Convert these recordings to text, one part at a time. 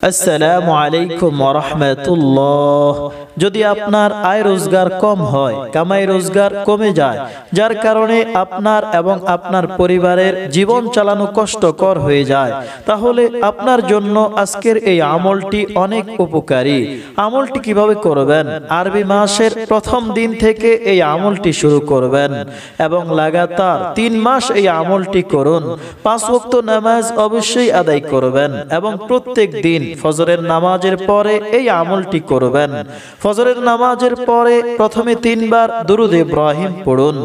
আসসালামু আলাইকুম ওয়া রাহমাতুল্লাহ। যদি আপনার আয় রোজগার কম হয়, কামাই রোজগার কমে যায়, যার কারণে আপনার এবং আপনার পরিবারের জীবন চালানো কষ্টকর হয়ে যায়, তাহলে আপনার জন্য আজকের এই আমলটি অনেক উপকারী। আমলটি কিভাবে করবেন? আরবি মাসের প্রথম দিন থেকে এই আমলটি শুরু করবেন এবং লাগাতার 3 মাস এই আমলটি করুন। 5 ওয়াক্ত নামাজ অবশ্যই আদায় করবেন এবং প্রত্যেক দিন ফজরের নামাজের পরে এই আমলটি করবেন। ফজরের নামাজের পরে প্রথমে 3 বার দুরূদ ইব্রাহিম পড়ুন,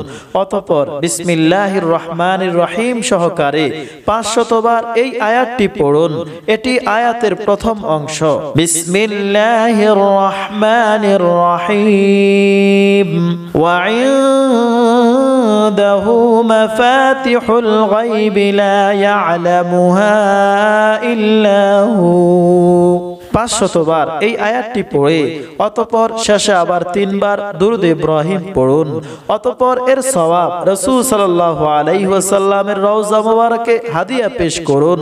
অতঃপর বিসমিল্লাহির রহমানির রহিম সহকারে 500 বার এই আয়াতটি পড়ুন। এটি আয়াতের প্রথম অংশ। বিসমিল্লাহির রহমানির রহিম ওয়া ইনদাহু মাফাতিহুল গায়বি লা ইয়ালামুহা ইল্লা হু। 500 বার এই আয়াতটি পড়ে অতঃপর শেষে আবার 3 বার দুরূদ ইব্রাহিম পড়ুন। অতঃপর এর সওয়াব রাসূল সাল্লাল্লাহু আলাইহি ওয়াসাল্লামের রওজা মুবারকে হাদিয়া পেশ করুন।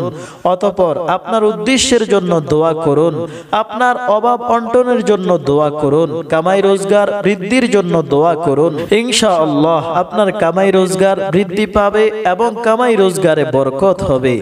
অতঃপর আপনার উদ্দেশ্যের জন্য দোয়া করুন, আপনার অভাব অন্টনের জন্য দোয়া করুন, কামাই রোজগার বৃদ্ধির জন্য দোয়া করুন। ইনশাআল্লাহ আপনার কামাই রোজগার বৃদ্ধি পাবে এবং কামাই রোজগারে বরকত হবে।